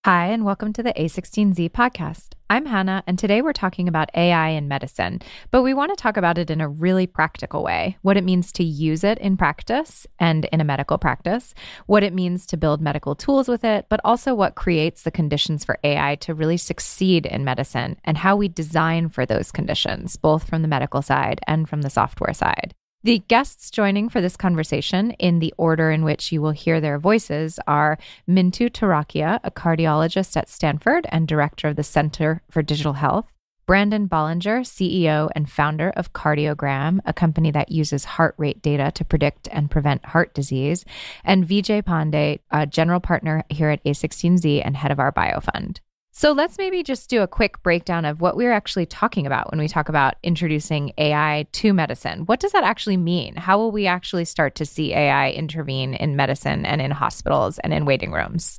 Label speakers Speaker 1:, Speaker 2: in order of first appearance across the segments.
Speaker 1: Hi, and welcome to the a16z podcast. I'm Hanne, and today we're talking about AI in medicine, but we want to talk about it in a really practical way, what it means to use it in practice and in a medical practice, what it means to build medical tools with it, but also what creates the conditions for AI to really succeed in medicine and how we design for those conditions, both from the medical side and from the software side. The guests joining for this conversation, in the order in which you will hear their voices, are Mintu Turakhia, a cardiologist at Stanford and director of the Center for Digital Health, Brandon Ballinger, CEO and founder of Cardiogram, a company that uses heart rate data to predict and prevent heart disease, and Vijay Pande, a general partner here at a16z and head of our biofund. So let's maybe just do a quick breakdown of what we're actually talking about when we talk about introducing AI to medicine. What does that actually mean? How will we actually start to see AI intervene in medicine and in hospitals and in waiting rooms?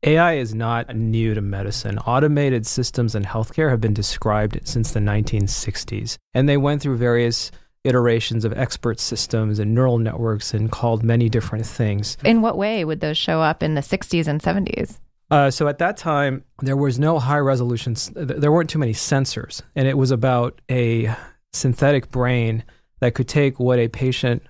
Speaker 2: AI is not new to medicine. Automated systems in healthcare have been described since the 1960s, and they went through various iterations of expert systems and neural networks and called many different things.
Speaker 1: In what way would those show up in the 60s and 70s?
Speaker 2: So at that time, there was no high resolution, there weren't too many sensors, and it was about a synthetic brain that could take what a patient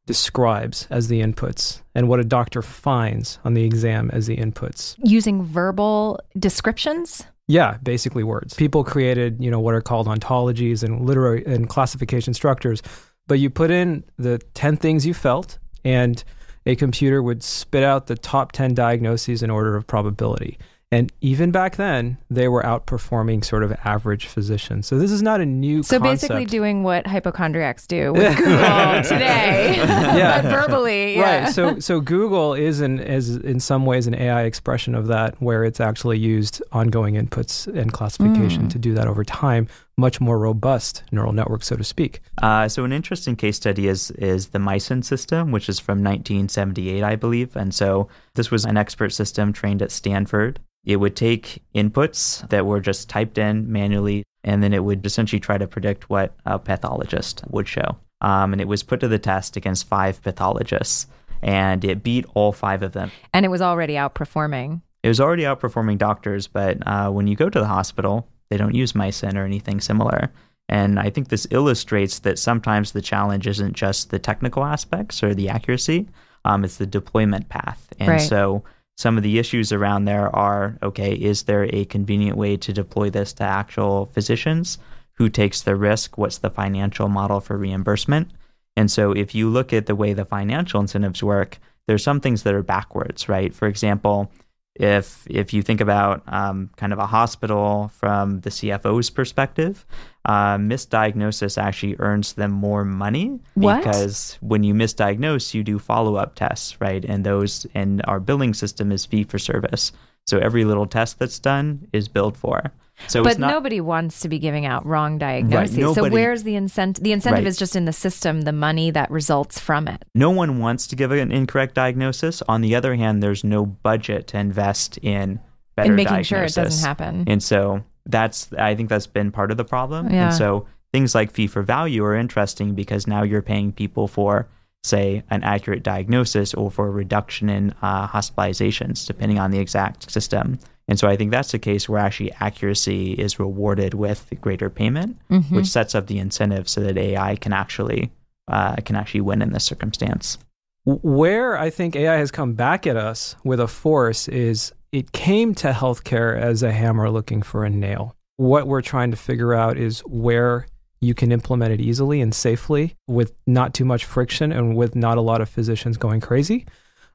Speaker 2: describes as the inputs and what a doctor finds on the exam as the inputs.
Speaker 1: Using verbal descriptions?
Speaker 2: Yeah, basically words. People created, what are called ontologies and literary and classification structures, but you put in the 10 things you felt, and a computer would spit out the top 10 diagnoses in order of probability. And even back then, they were outperforming sort of average physicians. So this is not a new concept.
Speaker 1: So basically doing what hypochondriacs do with Google today, but verbally. Yeah.
Speaker 2: Right. So Google is in some ways an AI expression of that, where it's actually used ongoing inputs and classification to do that over time, much more robust neural network, so to speak.
Speaker 3: So an interesting case study is the Mycin system, which is from 1978, I believe. And so this was an expert system trained at Stanford. It would take inputs that were just typed in manually, and then it would essentially try to predict what a pathologist would show. And it was put to the test against 5 pathologists, and it beat all 5 of them.
Speaker 1: And it was already outperforming.
Speaker 3: It was already outperforming doctors, but when you go to the hospital, they don't use Mycin or anything similar. And I think this illustrates that sometimes the challenge isn't just the technical aspects or the accuracy, it's the deployment path. And so some of the issues around there are, okay, is there a convenient way to deploy this to actual physicians? Who takes the risk? What's the financial model for reimbursement? And so if you look at the way the financial incentives work, there's some things that are backwards, right? For example, if you think about kind of a hospital from the CFO's perspective, misdiagnosis actually earns them more money.
Speaker 1: What?
Speaker 3: Because when you misdiagnose, you do follow-up tests, right? And our billing system is fee for service. So every little test that's done is billed for. So
Speaker 1: but nobody wants to be giving out wrong diagnoses.
Speaker 3: Right,
Speaker 1: so where's the incentive? The incentive is just in the system, the money that results from it.
Speaker 3: No one wants to give an incorrect diagnosis. On the other hand, there's no budget to invest in better
Speaker 1: making
Speaker 3: diagnosis.
Speaker 1: sure it doesn't happen.
Speaker 3: And so I think that's been part of the problem.
Speaker 1: Yeah.
Speaker 3: And so things like fee for value are interesting because now you're paying people for, say, an accurate diagnosis or for a reduction in hospitalizations, depending on the exact system. And so I think that's the case where actually accuracy is rewarded with greater payment, which sets up the incentive so that AI can actually win in this circumstance.
Speaker 2: Where I think AI has come back at us with a force is it came to healthcare as a hammer looking for a nail. What we're trying to figure out is where you can implement it easily and safely with not too much friction and with not a lot of physicians going crazy,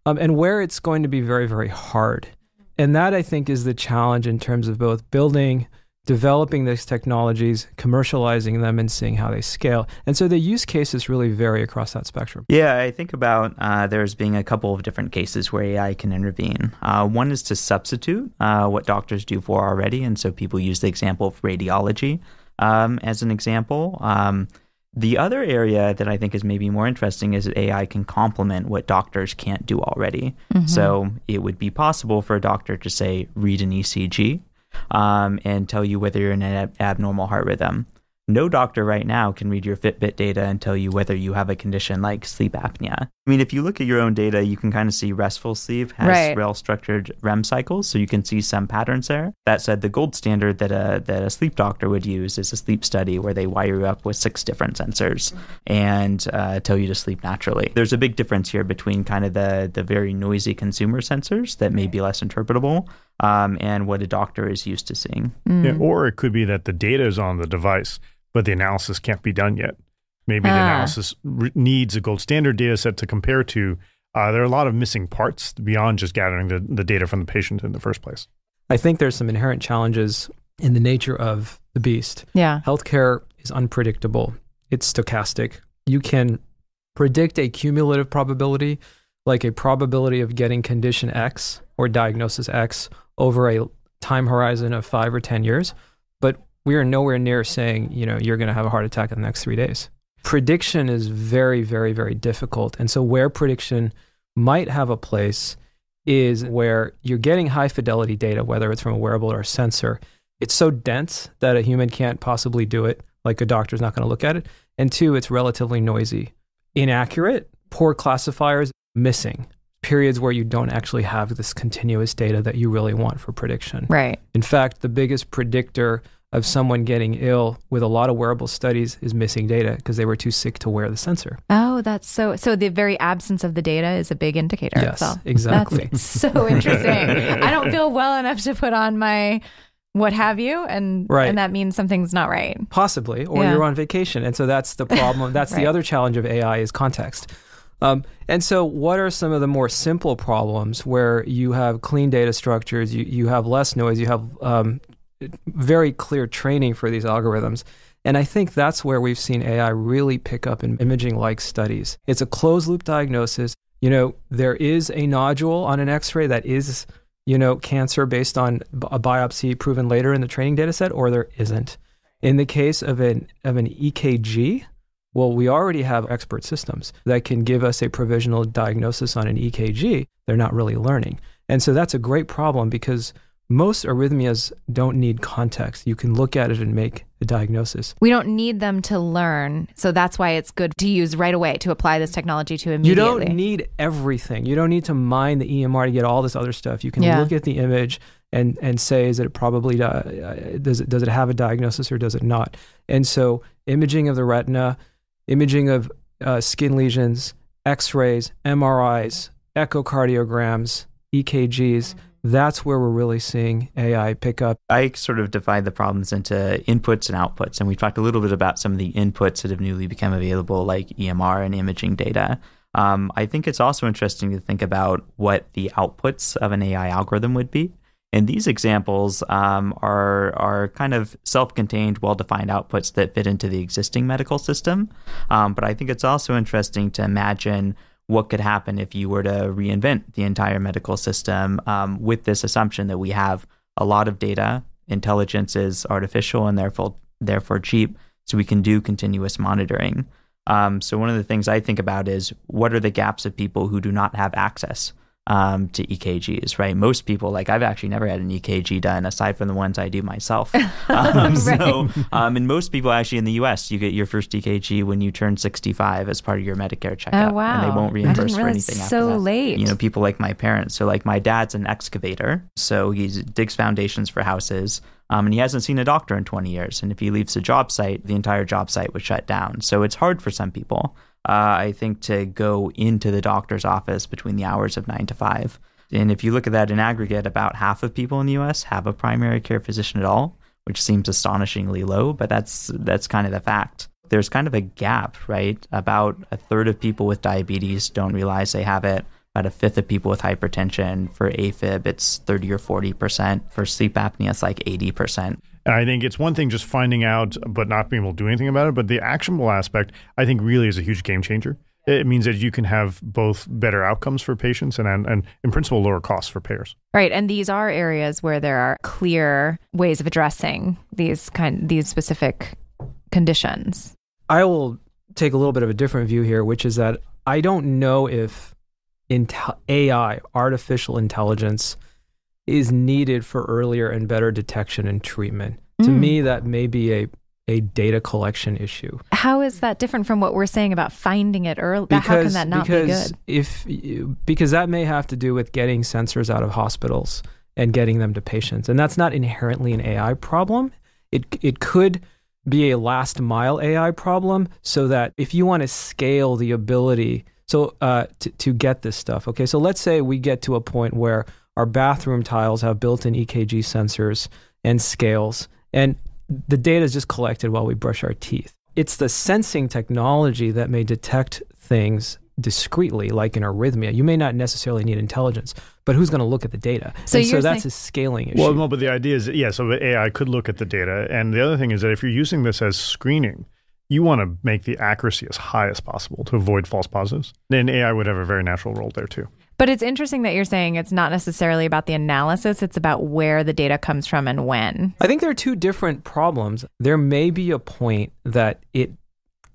Speaker 2: and where it's going to be very, very hard. And that, I think, is the challenge in terms of both developing these technologies, commercializing them, and seeing how they scale. And so the use cases really vary across that spectrum.
Speaker 3: Yeah, I think about there's being a couple of different cases where AI can intervene. One is to substitute what doctors do for already. And so people use the example of radiology as an example. The other area that I think is maybe more interesting is that AI can complement what doctors can't do already. So it would be possible for a doctor to, say, read an ECG and tell you whether you're in an abnormal heart rhythm. No doctor right now can read your Fitbit data and tell you whether you have a condition like sleep apnea. I mean, if you look at your own data, you can kind of see restful sleep has well-structured REM cycles, so you can see some patterns there. That said, the gold standard that a sleep doctor would use is a sleep study where they wire you up with 6 different sensors and tell you to sleep naturally. There's a big difference here between kind of the very noisy consumer sensors that may be less interpretable and what a doctor is used to seeing.
Speaker 4: Yeah, or it could be that the data is on the device, but the analysis can't be done yet. Maybe the analysis needs a gold standard data set to compare to. There are a lot of missing parts beyond just gathering the data from the patient in the first place.
Speaker 2: I think there's some inherent challenges in the nature of the beast.
Speaker 1: Yeah.
Speaker 2: Healthcare is unpredictable. It's stochastic. You can predict a cumulative probability, like a probability of getting condition X or diagnosis X over a time horizon of 5 or 10 years. But we are nowhere near saying, you're going to have a heart attack in the next 3 days. Prediction is very, very, very difficult. And so where prediction might have a place is where you're getting high fidelity data, whether it's from a wearable or a sensor. It's so dense that a human can't possibly do it, like a doctor's not going to look at it. And 2, it's relatively noisy, inaccurate, poor classifiers, missing periods where you don't actually have this continuous data that you really want for prediction.
Speaker 1: Right.
Speaker 2: In fact, the biggest predictor of someone getting ill with a lot of wearable studies is missing data because they were too sick to wear the sensor.
Speaker 1: Oh, that's so the very absence of the data is a big indicator.
Speaker 2: Yes, exactly.
Speaker 1: That's so interesting. I don't feel well enough to put on my what have you, and that means something's not right.
Speaker 2: Possibly, or you're on vacation. And so that's the problem. That's the other challenge of AI is context. And so what are some of the more simple problems where you have clean data structures, you have less noise, you have very clear training for these algorithms? And I think that's where we've seen AI really pick up in imaging-like studies. It's a closed-loop diagnosis. There is a nodule on an X-ray that is, cancer based on a biopsy proven later in the training data set, or there isn't. In the case of an EKG, well, we already have expert systems that can give us a provisional diagnosis on an EKG. They're not really learning. And so that's a great problem because most arrhythmias don't need context. You can look at it and make a diagnosis.
Speaker 1: We don't need them to learn. So that's why it's good to use right away, to apply this technology to immediately.
Speaker 2: You don't need everything. You don't need to mine the EMR to get all this other stuff. You can look at the image and say, is it probably, does it have a diagnosis or does it not? And so imaging of the retina, imaging of skin lesions, X-rays, MRIs, echocardiograms, EKGs, that's where we're really seeing AI pick up.
Speaker 3: I sort of divide the problems into inputs and outputs. And we've talked a little bit about some of the inputs that have newly become available, like EMR and imaging data. I think it's also interesting to think about what the outputs of an AI algorithm would be. And these examples are kind of self-contained, well-defined outputs that fit into the existing medical system. But I think it's also interesting to imagine what could happen if you were to reinvent the entire medical system with this assumption that we have a lot of data, intelligence is artificial and therefore cheap, so we can do continuous monitoring. So one of the things I think about is what are the gaps of people who do not have access to EKGs, right? Most people, like I've actually never had an EKG done aside from the ones I do myself. And most people actually in the US, you get your first EKG when you turn 65 as part of your Medicare checkup.
Speaker 1: Oh, wow.
Speaker 3: And they won't reimburse for anything after
Speaker 1: so
Speaker 3: that.
Speaker 1: late.
Speaker 3: People like my parents. So like my dad's an excavator. So he digs foundations for houses. And he hasn't seen a doctor in 20 years. And if he leaves the job site, the entire job site would shut down. So it's hard for some people. I think to go into the doctor's office between the hours of 9 to 5. And if you look at that in aggregate, about half of people in the US have a primary care physician at all, which seems astonishingly low, but that's kind of the fact. There's kind of a gap, right? About a third of people with diabetes don't realize they have it. About a fifth of people with hypertension. For AFib, it's 30 or 40%. For sleep apnea, it's like 80%.
Speaker 4: And I think it's one thing just finding out but not being able to do anything about it, but the actionable aspect, I think, really is a huge game changer. It means that you can have both better outcomes for patients and in principle, lower costs for payers.
Speaker 1: Right. And these are areas where there are clear ways of addressing these specific conditions.
Speaker 2: I will take a little bit of a different view here, which is that I don't know if AI, artificial intelligence, is needed for earlier and better detection and treatment. To me, that may be a data collection issue.
Speaker 1: How is that different from what we're saying about finding it early? How can that not be good?
Speaker 2: Because that may have to do with getting sensors out of hospitals and getting them to patients. And that's not inherently an AI problem. It could be a last mile AI problem, so that if you want to scale the ability to get this stuff. Okay, so let's say we get to a point where our bathroom tiles have built-in EKG sensors and scales, and the data is just collected while we brush our teeth. It's the sensing technology that may detect things discreetly, like an arrhythmia. You may not necessarily need intelligence, but who's going to look at the data? So that's a scaling issue.
Speaker 4: Well, no, but the idea is, so the AI could look at the data. And the other thing is that if you're using this as screening, you want to make the accuracy as high as possible to avoid false positives. Then AI would have a very natural role there too.
Speaker 1: But it's interesting that you're saying it's not necessarily about the analysis, it's about where the data comes from and when.
Speaker 2: I think there are two different problems. There may be a point that it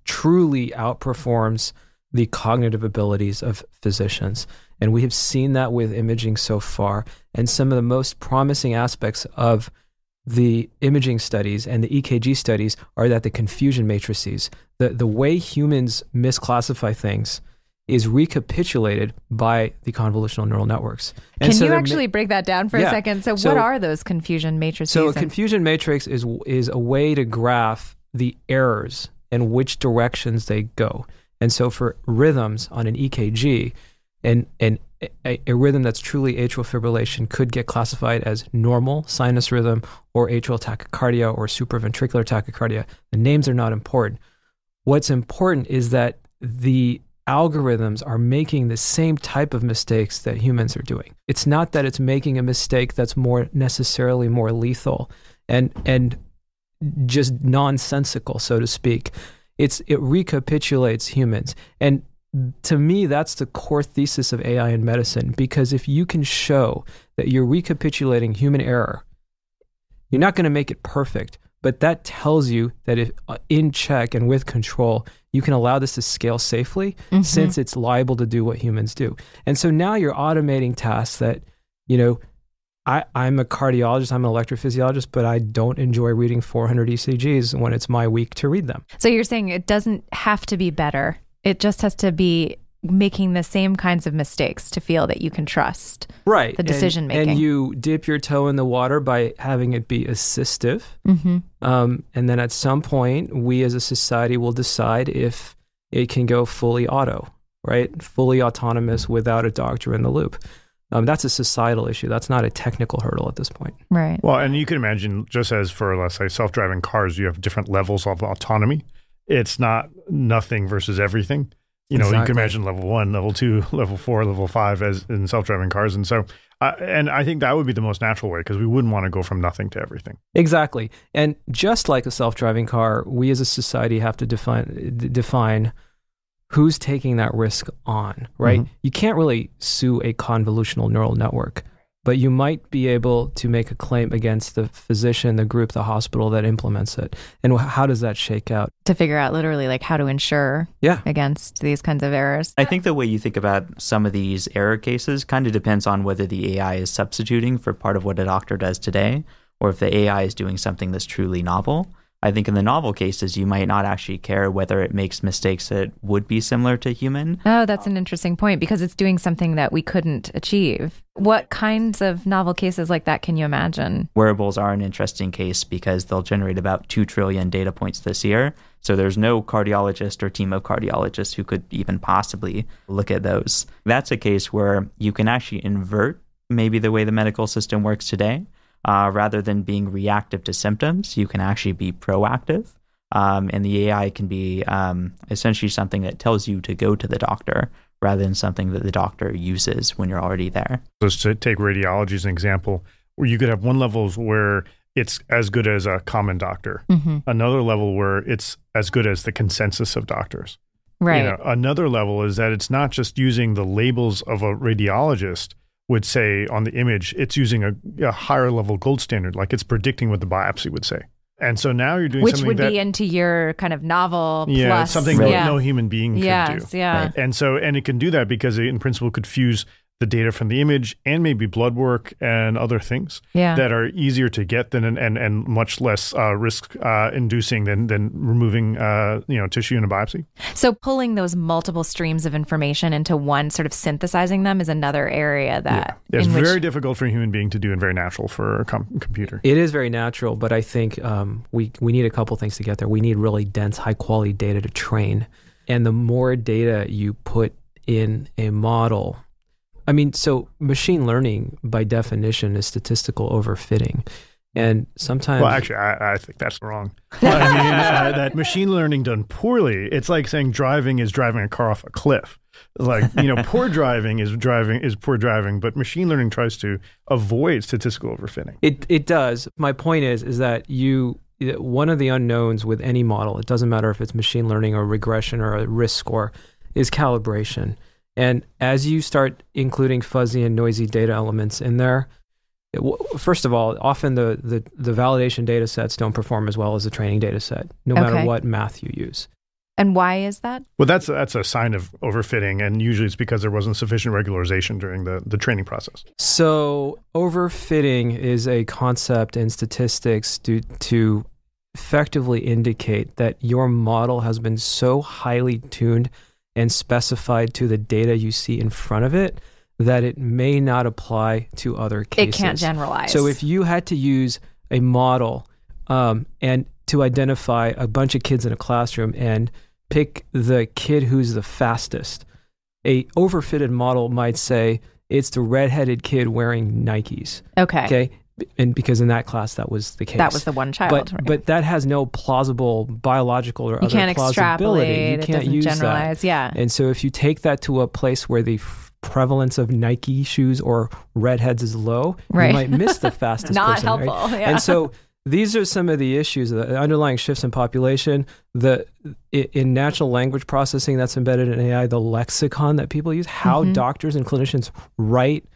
Speaker 2: truly outperforms the cognitive abilities of physicians. And we have seen that with imaging so far. And some of the most promising aspects of the imaging studies and the EKG studies are that the confusion matrices, the way humans misclassify things, is recapitulated by the convolutional neural networks. And
Speaker 1: Can you actually break that down for a second? So what are those confusion matrices?
Speaker 2: So a confusion matrix is a way to graph the errors and which directions they go. And so for rhythms on an EKG, a rhythm that's truly atrial fibrillation could get classified as normal sinus rhythm or atrial tachycardia or supraventricular tachycardia. The names are not important. What's important is that the algorithms are making the same type of mistakes that humans are doing. It's not that it's making a mistake that's more necessarily more lethal and just nonsensical, so to speak. It recapitulates humans. And to me, that's the core thesis of AI in medicine, because if you can show that you're recapitulating human error, you're not going to make it perfect, but that tells you that if in check and with control, you can allow this to scale safely, since it's liable to do what humans do. And so now you're automating tasks that, I'm a cardiologist, I'm an electrophysiologist, but I don't enjoy reading 400 ECGs when it's my week to read them.
Speaker 1: So you're saying it doesn't have to be better. It just has to be making the same kinds of mistakes to feel that you can trust the decision making.
Speaker 2: And you dip your toe in the water by having it be assistive. And then at some point, we as a society will decide if it can go fully auto, right? Fully autonomous without a doctor in the loop. That's a societal issue. That's not a technical hurdle at this point.
Speaker 1: Right.
Speaker 4: Well, and you can imagine, just as for, let's say, self-driving cars, you have different levels of autonomy. It's not nothing versus everything. You can imagine level 1, level 2, level 4, level 5 as in self-driving cars. And so, and I think that would be the most natural way, because we wouldn't want to go from nothing to everything.
Speaker 2: Exactly. And just like a self-driving car, we as a society have to define who's taking that risk on, right? You can't really sue a convolutional neural network, but you might be able to make a claim against the physician, the group, the hospital that implements it. And how does that shake out?
Speaker 1: To figure out literally like how to insure against these kinds of errors.
Speaker 3: I think the way you think about some of these error cases kind of depends on whether the AI is substituting for part of what a doctor does today, or if the AI is doing something that's truly novel. I think in the novel cases, you might not actually care whether it makes mistakes that would be similar to human.
Speaker 1: Oh, that's an interesting point, because it's doing something that we couldn't achieve. What kinds of novel cases like that can you imagine?
Speaker 3: Wearables are an interesting case because they'll generate about 2 trillion data points this year. So there's no cardiologist or team of cardiologists who could even possibly look at those. That's a case where you can actually invert maybe the way the medical system works today. Rather than being reactive to symptoms, you can actually be proactive. And the AI can be essentially something that tells you to go to the doctor rather than something that the doctor uses when you're already there.
Speaker 4: Just to take radiology as an example, where you could have one level where it's as good as a common doctor, another level where it's as good as the consensus of doctors.
Speaker 1: Right.
Speaker 4: Another level is that it's not just using the labels of a radiologist would say on the image, it's using a higher level gold standard, like it's predicting what the biopsy would say. And so now you're doing something
Speaker 1: which would be into your kind of novel plus.
Speaker 4: Something that no human being could do.
Speaker 1: Yeah.
Speaker 4: And so, and it can do that because it in principle could fuse the data from the image and maybe blood work and other things that are easier to get than and much less risk inducing than removing tissue in a biopsy.
Speaker 1: So pulling those multiple streams of information into one, sort of synthesizing them, is another area that
Speaker 4: it's very difficult for a human being to do and very natural for a computer.
Speaker 2: It is very natural, but I think we need a couple things to get there. We need really dense, high quality data to train, and the more data you put in a model. I mean, so machine learning by definition is statistical overfitting. And sometimes...
Speaker 4: Well, actually, I think that's wrong. I mean, that machine learning done poorly, it's like saying driving is driving a car off a cliff. Like, poor driving is poor driving, but machine learning tries to avoid statistical overfitting.
Speaker 2: It does. My point is that one of the unknowns with any model, it doesn't matter if it's machine learning or regression or a risk score, is calibration. And as you start including fuzzy and noisy data elements in there, first of all, often the validation data sets don't perform as well as the training data set, no matter what math you use.
Speaker 1: And why is that?
Speaker 4: Well, that's a sign of overfitting, and usually it's because there wasn't sufficient regularization during the training process.
Speaker 2: So overfitting is a concept in statistics to effectively indicate that your model has been so highly tuned and specified to the data you see in front of it that it may not apply to other cases.
Speaker 1: It can't generalize.
Speaker 2: So if you had to use a model and to identify a bunch of kids in a classroom and pick the kid who's the fastest, a overfitted model might say it's the redheaded kid wearing Nikes. Okay. And because in that class, that was the case.
Speaker 1: That was the one child.
Speaker 2: But that has no plausible biological or other plausibility.
Speaker 1: Extrapolate.
Speaker 2: You can't use
Speaker 1: generalize.
Speaker 2: that.
Speaker 1: Yeah.
Speaker 2: And so if you take that to a place where the prevalence of Nike shoes or redheads is low, you might miss the fastest
Speaker 1: Not
Speaker 2: person.
Speaker 1: helpful.
Speaker 2: Right?
Speaker 1: Yeah.
Speaker 2: And so these are some of the issues, the underlying shifts in population, in natural language processing that's embedded in AI, the lexicon that people use, how doctors and clinicians write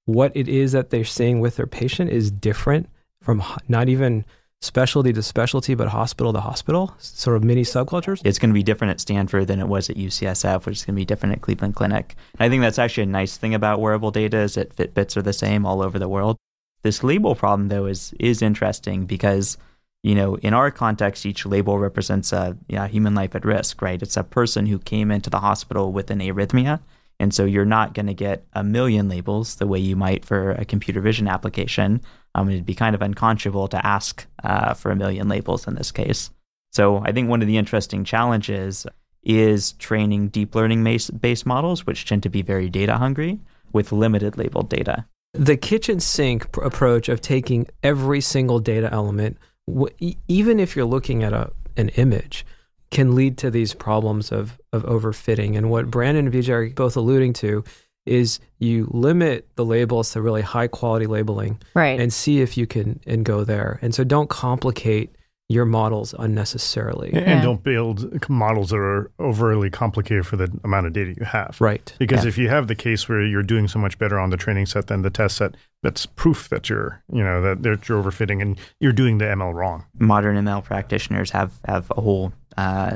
Speaker 2: what it is that they're seeing with their patient is different from not even specialty to specialty, but hospital to hospital, sort of mini subcultures.
Speaker 3: It's going to be different at Stanford than it was at UCSF, which is going to be different at Cleveland Clinic. And I think that's actually a nice thing about wearable data is that Fitbits are the same all over the world. This label problem, though, is interesting because, in our context, each label represents a human life at risk, right? It's a person who came into the hospital with an arrhythmia. And so you're not going to get a million labels the way you might for a computer vision application. It'd be kind of unconscionable to ask for a million labels in this case. So I think one of the interesting challenges is training deep learning based models, which tend to be very data hungry with limited labeled data.
Speaker 2: The kitchen sink approach of taking every single data element, even if you're looking at an image, can lead to these problems of overfitting. And what Brandon and Vijay are both alluding to is you limit the labels to really high quality labeling and see if you can go there. And so don't complicate your models unnecessarily.
Speaker 4: And don't build models that are overly complicated for the amount of data you have.
Speaker 2: Right.
Speaker 4: Because if you have the case where you're doing so much better on the training set than the test set, that's proof that you're overfitting and you're doing the ML wrong.
Speaker 3: Modern ML practitioners have a whole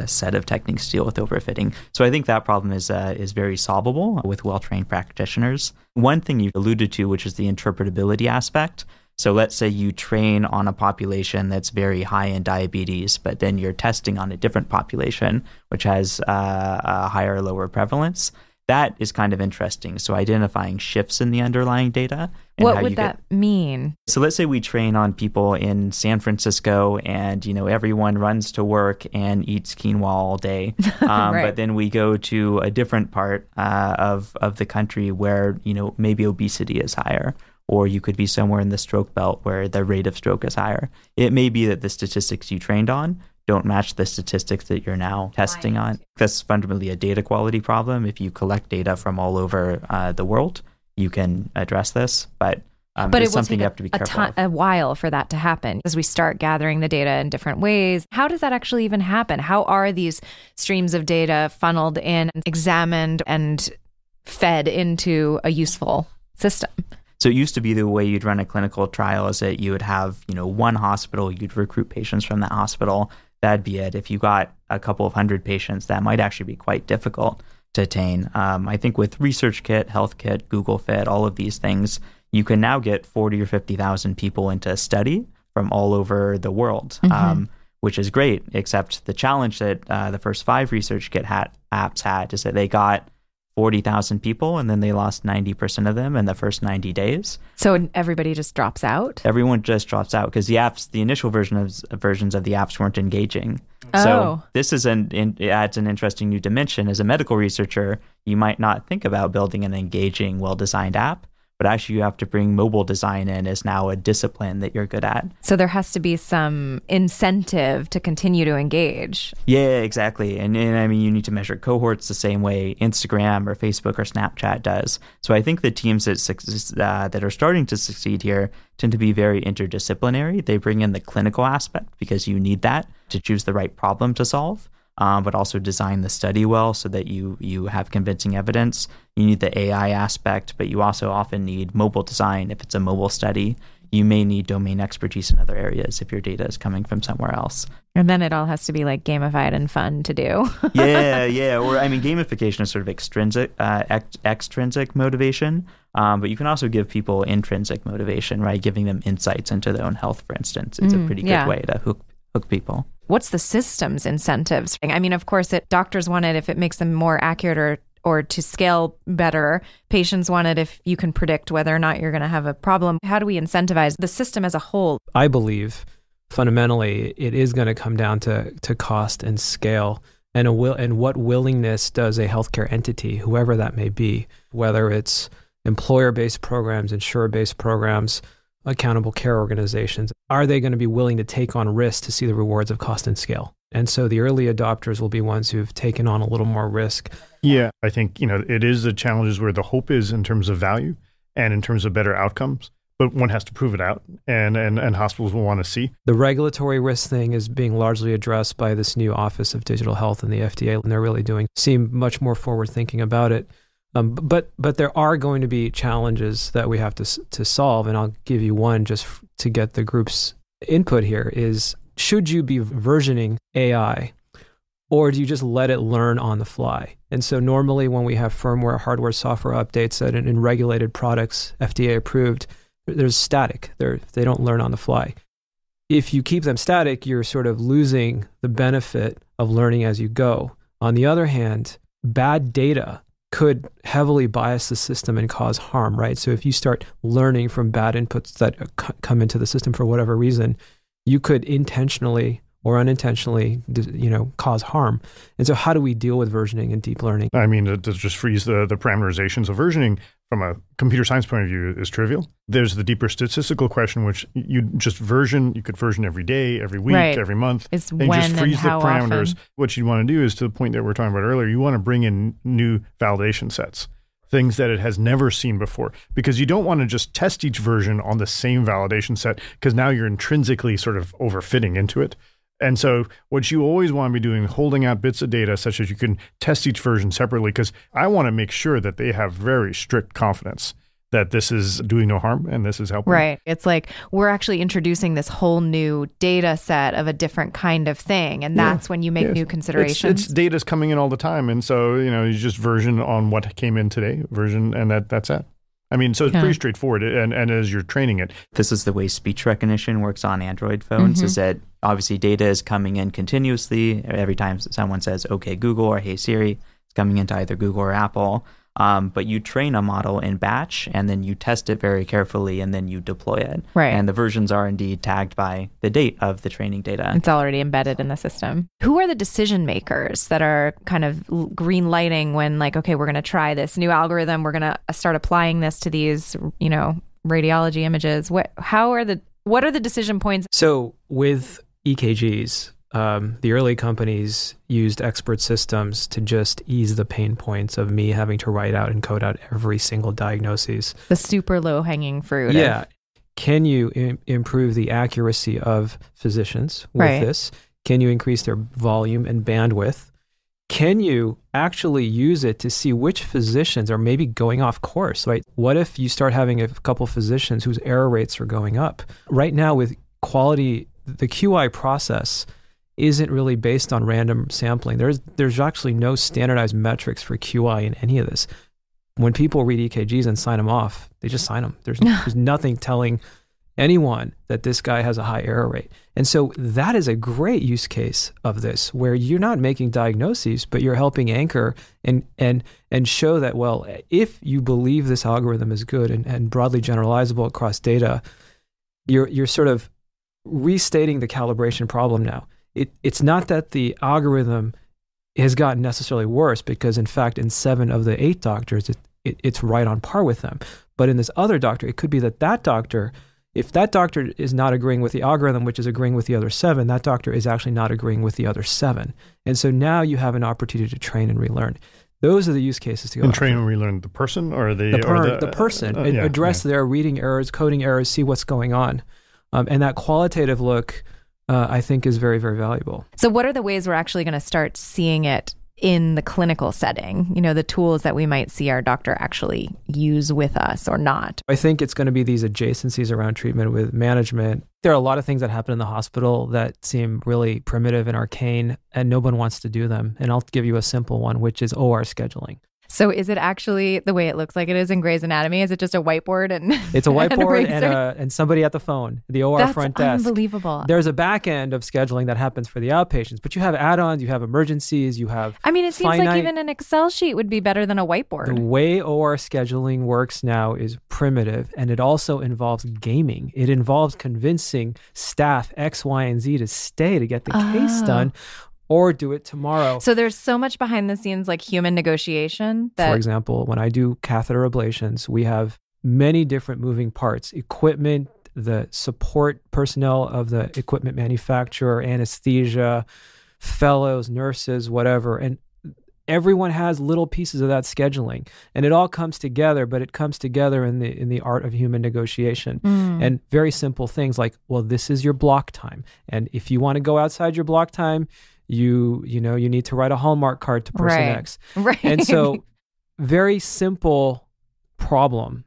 Speaker 3: set of techniques to deal with overfitting. So I think that problem is very solvable with well-trained practitioners. One thing you alluded to, which is the interpretability aspect. So let's say you train on a population that's very high in diabetes, but then you're testing on a different population, which has a higher or lower prevalence. That is kind of interesting. So identifying shifts in the underlying data. And
Speaker 1: what would that mean?
Speaker 3: So let's say we train on people in San Francisco and, everyone runs to work and eats quinoa all day. But then we go to a different part of the country where, maybe obesity is higher. Or you could be somewhere in the stroke belt where the rate of stroke is higher. It may be that the statistics you trained on don't match the statistics that you're now testing on. That's fundamentally a data quality problem. If you collect data from all over the world, you can address this. But it's something you have to be careful of.
Speaker 1: A while for that to happen as we start gathering the data in different ways. How does that actually even happen? How are these streams of data funneled in, examined, and fed into a useful system?
Speaker 3: So it used to be the way you'd run a clinical trial is that you would have, one hospital, you'd recruit patients from that hospital. That'd be it. If you got a couple of hundred patients, that might actually be quite difficult to attain. I think with ResearchKit, HealthKit, Google Fit, all of these things, you can now get 40 or 50,000 people into a study from all over the world, which is great, except the challenge that the first 5 ResearchKit apps had is that they got 40,000 people and then they lost 90% of them in the first 90 days.
Speaker 1: So everybody just drops out?
Speaker 3: Everyone just drops out because the initial versions of the apps weren't engaging.
Speaker 1: Oh.
Speaker 3: So this adds an interesting new dimension. As a medical researcher, you might not think about building an engaging, well-designed app, but actually you have to bring mobile design in as now a discipline that you're good at.
Speaker 1: So there has to be some incentive to continue to engage.
Speaker 3: Yeah, exactly. And I mean, you need to measure cohorts the same way Instagram or Facebook or Snapchat does. So I think the teams that are starting to succeed here tend to be very interdisciplinary. They bring in the clinical aspect because you need that to choose the right problem to solve. But also design the study well so that you have convincing evidence. You need the AI aspect, but you also often need mobile design. If it's a mobile study, you may need domain expertise in other areas if your data is coming from somewhere else.
Speaker 1: And then it all has to be like gamified and fun to do.
Speaker 3: Yeah. Or I mean, gamification is sort of extrinsic motivation, but you can also give people intrinsic motivation, right? Giving them insights into their own health, for instance. It's a pretty good way to hook people.
Speaker 1: What's the system's incentives? I mean, of course, doctors want it if it makes them more accurate or to scale better. Patients want it if you can predict whether or not you're going to have a problem. How do we incentivize the system as a whole?
Speaker 2: I believe fundamentally it is going to come down to cost and scale and what willingness does a healthcare entity, whoever that may be, whether it's employer-based programs, insurer-based programs, accountable care organizations, are they going to be willing to take on risk to see the rewards of cost and scale? And so the early adopters will be ones who've taken on a little more risk.
Speaker 4: Yeah, I think, it is the challenges where the hope is in terms of value and in terms of better outcomes, but one has to prove it out and hospitals will want to see.
Speaker 2: The regulatory risk thing is being largely addressed by this new Office of Digital Health and the FDA, and they're really seem much more forward thinking about it. But there are going to be challenges that we have to solve, and I'll give you one just to get the group's input here is, should you be versioning AI, or do you just let it learn on the fly? And so normally when we have firmware, hardware, software updates that in regulated products, FDA approved, there's static. They don't learn on the fly. If you keep them static, you're sort of losing the benefit of learning as you go. On the other hand, bad data could heavily bias the system and cause harm, right? So if you start learning from bad inputs that come into the system for whatever reason, you could intentionally or unintentionally, cause harm. And so how do we deal with versioning and deep learning?
Speaker 4: I mean, to just freeze the parameterization. So versioning from a computer science point of view is trivial. There's the deeper statistical question, which you just version. You could version every day, every week, every month.
Speaker 1: It's
Speaker 4: and
Speaker 1: when
Speaker 4: you just freeze
Speaker 1: and how
Speaker 4: the parameters.
Speaker 1: often.
Speaker 4: What you want to do is, to the point that we were talking about earlier, you want to bring in new validation sets, things that it has never seen before, because you don't want to just test each version on the same validation set, because now you're intrinsically sort of overfitting into it. And so what you always want to be doing, holding out bits of data such as you can test each version separately, because I want to make sure that they have very strict confidence that this is doing no harm and this is helping.
Speaker 1: Right. It's like we're actually introducing this whole new data set of a different kind of thing. And that's when you make new considerations.
Speaker 4: It's data's coming in all the time. And so, you just version on what came in today, and that's it. I mean, so it's pretty straightforward. And as you're training it.
Speaker 3: This is the way speech recognition works on Android phones, is that obviously data is coming in continuously. Every time someone says, okay, Google, or hey, Siri, it's coming into either Google or Apple. But you train a model in batch, and then you test it very carefully, and then you deploy it.
Speaker 1: Right.
Speaker 3: And the versions are indeed tagged by the date of the training data.
Speaker 1: It's already embedded in the system. Who are the decision makers that are kind of green lighting when, like, okay, we're going to try this new algorithm, we're going to start applying this to these, radiology images? What are the decision points?
Speaker 2: So with EKGs, the early companies used expert systems to just ease the pain points of me having to write out and code out every single diagnosis.
Speaker 1: The super low-hanging fruit.
Speaker 2: Yeah. Can you improve the accuracy of physicians with this? Can you increase their volume and bandwidth? Can you actually use it to see which physicians are maybe going off course, right? What if you start having a couple physicians whose error rates are going up? Right now with quality, the QI process isn't really based on random sampling. There's actually no standardized metrics for QI in any of this. When people read EKGs and sign them off, they just sign them. There's nothing telling anyone that this guy has a high error rate. And so that is a great use case of this, where you're not making diagnoses, but you're helping anchor and show that, well, if you believe this algorithm is good and broadly generalizable across data, you're sort of restating the calibration problem now. It's not that the algorithm has gotten necessarily worse, because in fact, in 7 of the 8 doctors, it's right on par with them. But in this other doctor, it could be that doctor, if that doctor is not agreeing with the algorithm, which is agreeing with the other 7, that doctor is actually not agreeing with the other 7. And so now you have an opportunity to train and relearn. Those are the use cases to go
Speaker 4: and train and relearn the person or the
Speaker 2: person. Address their reading errors, coding errors, see what's going on. And that qualitative look, I think, is very, very valuable.
Speaker 1: So what are the ways we're actually going to start seeing it in the clinical setting? You know, the tools that we might see our doctor actually use with us or not.
Speaker 2: I think it's going to be these adjacencies around treatment with management. There are a lot of things that happen in the hospital that seem really primitive and arcane, and no one wants to do them. And I'll give you a simple one, which is OR scheduling.
Speaker 1: So is it actually the way it looks like it is in Grey's Anatomy? Is it just a whiteboard and
Speaker 2: it's a whiteboard and somebody at the phone, the OR front desk?
Speaker 1: That's unbelievable.
Speaker 2: There's a back end of scheduling that happens for the outpatients, but you have add-ons, you have emergencies, you have
Speaker 1: I mean, it seems like even an Excel sheet would be better than a whiteboard.
Speaker 2: The way OR scheduling works now is primitive, and it also involves gaming. It involves convincing staff X, Y, and Z to stay to get the case done, or do it tomorrow.
Speaker 1: So there's so much behind the scenes, like human negotiation.
Speaker 2: For example, when I do catheter ablations, we have many different moving parts: equipment, the support personnel of the equipment manufacturer, anesthesia, fellows, nurses, whatever. And everyone has little pieces of that scheduling, and it all comes together, but it comes together in the art of human negotiation. And very simple things like, well, this is your block time. And if you want to go outside your block time, you need to write a Hallmark card to person X.
Speaker 1: Right.
Speaker 2: And so very simple problem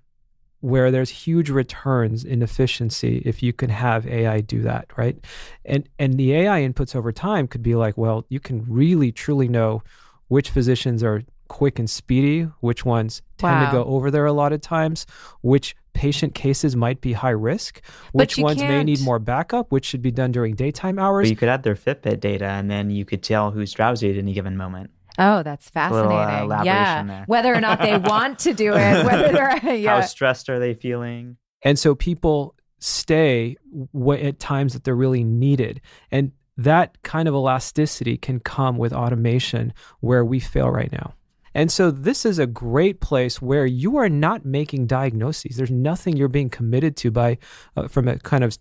Speaker 2: where there's huge returns in efficiency if you can have AI do that, right? And the AI inputs over time could be like, well, you can really truly know which physicians are quick and speedy, which ones tend to go over there a lot of times, which patient cases might be high risk, which ones may need more backup, which should be done during daytime hours.
Speaker 3: But you could add their Fitbit data, and then you could tell who's drowsy at any given moment.
Speaker 1: Oh, that's fascinating.
Speaker 3: A little elaboration there.
Speaker 1: Whether or not they want to do it, whether they're
Speaker 3: how stressed are they feeling?
Speaker 2: And so people stay at times that they're really needed. And that kind of elasticity can come with automation where we fail right now. And so this is a great place where you are not making diagnoses. There's nothing you're being committed to by from a kind of,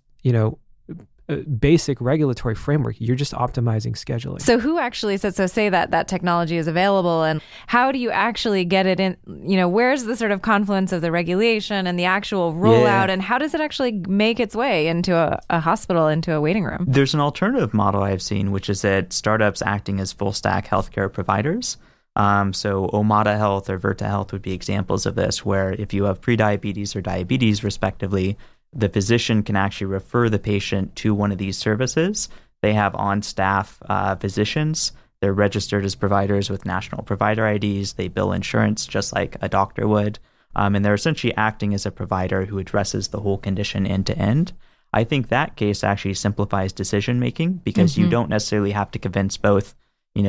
Speaker 2: basic regulatory framework. You're just optimizing scheduling.
Speaker 1: So who actually says, so say that technology is available, and how do you actually get it in, where's the sort of confluence of the regulation and the actual rollout, and how does it actually make its way into a hospital, into a waiting room?
Speaker 3: There's an alternative model I've seen, which is that startups acting as full stack healthcare providers. So Omada Health or Virta Health would be examples of this, where if you have prediabetes or diabetes, respectively, the physician can actually refer the patient to one of these services. They have on-staff physicians. They're registered as providers with national provider IDs. They bill insurance just like a doctor would. And they're essentially acting as a provider who addresses the whole condition end to end. I think that case actually simplifies decision-making because you don't necessarily have to convince both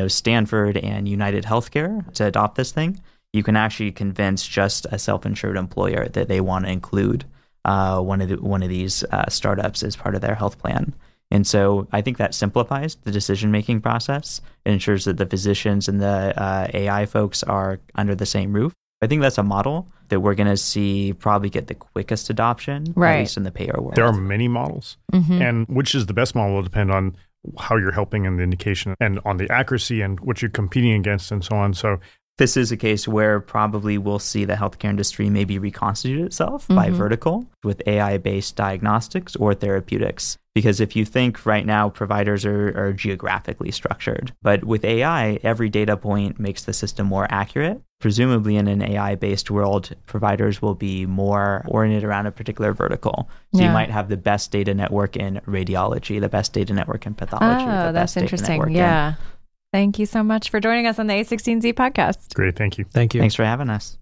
Speaker 3: Stanford and United Healthcare to adopt this thing. You can actually convince just a self-insured employer that they want to include one of these startups as part of their health plan. And so I think that simplifies the decision-making process. It ensures that the physicians and the AI folks are under the same roof. I think that's a model that we're going to see probably get the quickest adoption, at least in the payer world.
Speaker 4: There are many models, and which is the best model will depend on how you're helping in the indication and on the accuracy and what you're competing against and so on. So
Speaker 3: this is a case where probably we'll see the healthcare industry maybe reconstitute itself by vertical with AI-based diagnostics or therapeutics. Because if you think right now, providers are geographically structured. But with AI, every data point makes the system more accurate. presumably in an AI-based world, providers will be more oriented around a particular vertical. So you might have the best data network in radiology, the best data network in pathology.
Speaker 1: Oh, that's interesting. Yeah. Thank you so much for joining us on the A16Z podcast.
Speaker 4: Great. Thank you.
Speaker 2: Thank you.
Speaker 3: Thanks for having us.